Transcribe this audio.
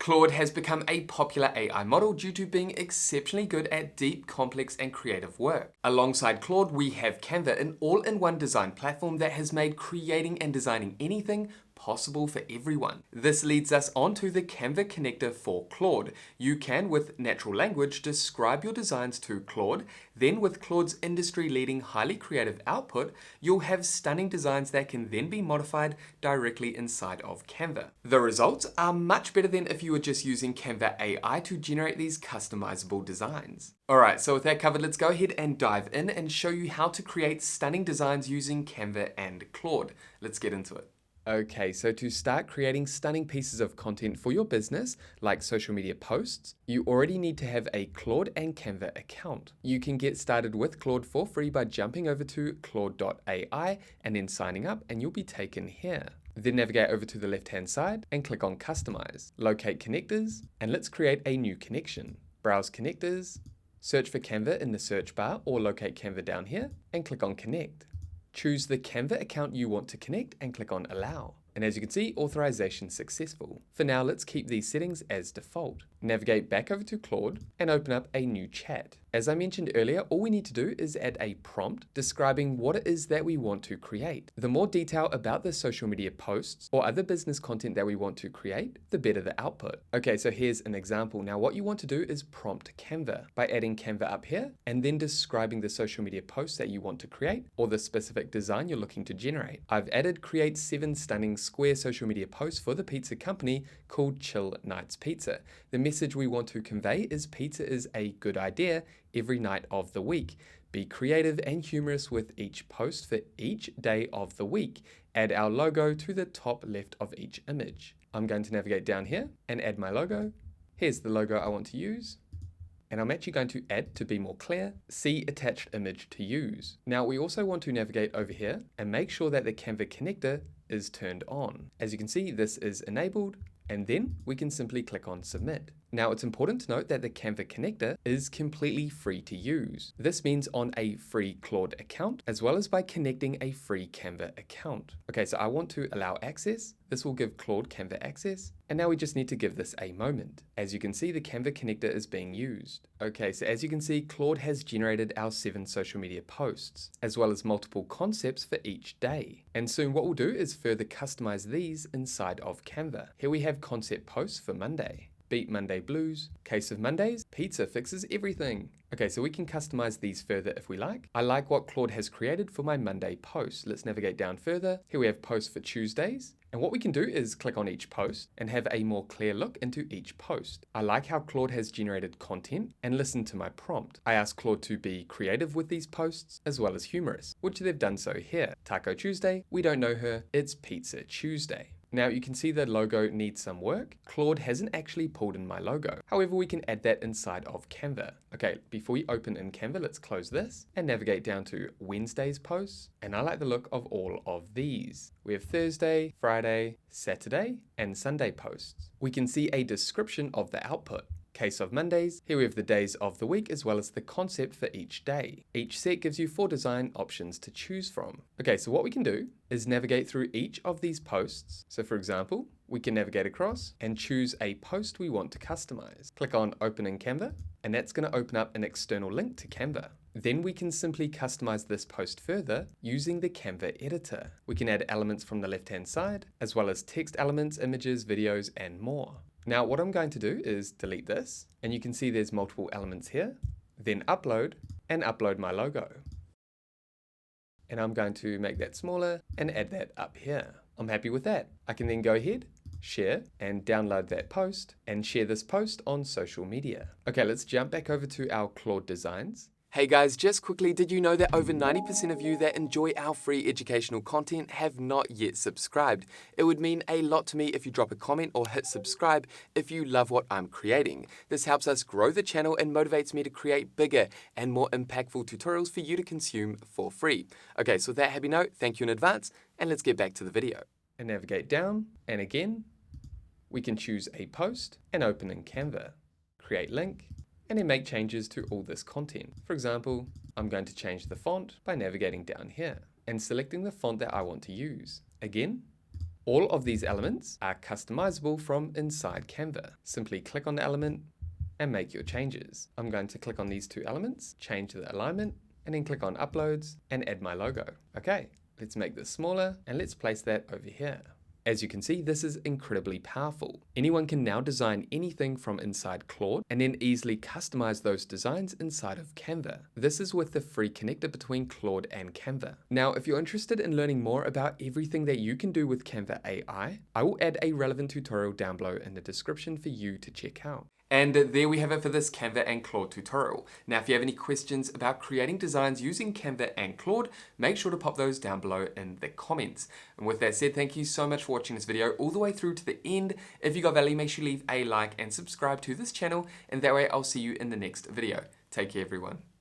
Claude has become a popular AI model due to being exceptionally good at deep, complex, and creative work. Alongside Claude, we have Canva, an all-in-one design platform that has made creating and designing anything possible for everyone. This leads us onto the Canva connector for Claude. You can, with natural language, describe your designs to Claude. Then with Claude's industry-leading highly creative output, you'll have stunning designs that can then be modified directly inside of Canva. The results are much better than if you were just using Canva AI to generate these customizable designs. Alright, so with that covered, let's go ahead and dive in and show you how to create stunning designs using Canva and Claude. Let's get into it. Okay, so to start creating stunning pieces of content for your business, like social media posts, you already need to have a Claude and Canva account. You can get started with Claude for free by jumping over to Claude AI and then signing up, and you'll be taken here. Then navigate over to the left-hand side and click on Customize. Locate Connectors, and let's create a new connection. Browse Connectors, search for Canva in the search bar, or locate Canva down here, and click on Connect. Choose the Canva account you want to connect and click on Allow. And as you can see, authorization successful. For now, let's keep these settings as default. Navigate back over to Claude and open up a new chat. As I mentioned earlier, all we need to do is add a prompt describing what it is that we want to create. The more detail about the social media posts or other business content that we want to create, the better the output. Okay, so here's an example. Now what you want to do is prompt Canva by adding Canva up here and then describing the social media posts that you want to create or the specific design you're looking to generate. I've added create 7 stunning square social media posts for the pizza company called Chill Nights Pizza. The message we want to convey is pizza is a good idea every night of the week. Be creative and humorous with each post for each day of the week. Add our logo to the top left of each image. I'm going to navigate down here and add my logo. Here's the logo I want to use. And I'm actually going to add, to be more clear, see attached image to use. Now we also want to navigate over here and make sure that the Canva connector is turned on. As you can see, this is enabled, and then we can simply click on submit. Now it's important to note that the Canva connector is completely free to use. This means on a free Claude account, as well as by connecting a free Canva account. Okay, so I want to allow access. This will give Claude Canva access. And now we just need to give this a moment. As you can see, the Canva connector is being used. Okay, so as you can see, Claude has generated our 7 social media posts, as well as multiple concepts for each day. And soon what we'll do is further customize these inside of Canva. Here we have concept posts for Monday. Beat Monday Blues, Case of Mondays, Pizza Fixes Everything. Okay, so we can customize these further if we like. I like what Claude has created for my Monday post. Let's navigate down further. Here we have posts for Tuesdays. And what we can do is click on each post and have a more clear look into each post. I like how Claude has generated content and listen to my prompt. I asked Claude to be creative with these posts as well as humorous, which they've done so here. Taco Tuesday, we don't know her, it's Pizza Tuesday. Now you can see the logo needs some work. Claude hasn't actually pulled in my logo. However, we can add that inside of Canva. Okay, before we open in Canva, let's close this and navigate down to Wednesday's posts. And I like the look of all of these. We have Thursday, Friday, Saturday, and Sunday posts. We can see a description of the output. Case of Mondays, here we have the days of the week as well as the concept for each day. Each set gives you 4 design options to choose from. Okay, so what we can do is navigate through each of these posts. So for example, we can navigate across and choose a post we want to customize. Click on Open in Canva, and that's going to open up an external link to Canva. Then we can simply customize this post further using the Canva editor. We can add elements from the left-hand side, as well as text elements, images, videos, and more. Now what I'm going to do is delete this, and you can see there's multiple elements here, then upload and upload my logo. And I'm going to make that smaller and add that up here. I'm happy with that. I can then go ahead, share, and download that post and share this post on social media. Okay, let's jump back over to our Claude designs. Hey guys, just quickly, did you know that over 90% of you that enjoy our free educational content have not yet subscribed? It would mean a lot to me if you drop a comment or hit subscribe if you love what I'm creating. This helps us grow the channel and motivates me to create bigger and more impactful tutorials for you to consume for free. Okay, so with that happy note, thank you in advance, and let's get back to the video. And navigate down, and again, we can choose a post and open in Canva. Create link, and then make changes to all this content. For example, I'm going to change the font by navigating down here and selecting the font that I want to use. Again, All of these elements are customizable from inside Canva. Simply click on the element and make your changes. I'm going to click on these two elements, change the alignment, and then click on Uploads and add my logo. Okay, let's make this smaller and let's place that over here. As you can see, this is incredibly powerful. Anyone can now design anything from inside Claude and then easily customize those designs inside of Canva. This is with the free connector between Claude and Canva. Now, if you're interested in learning more about everything that you can do with Canva AI, I will add a relevant tutorial down below in the description for you to check out. And there we have it for this Canva and Claude tutorial. Now, if you have any questions about creating designs using Canva and Claude, make sure to pop those down below in the comments. And with that said, thank you so much for watching this video all the way through to the end. If you got value, make sure you leave a like and subscribe to this channel, and that way I'll see you in the next video. Take care, everyone.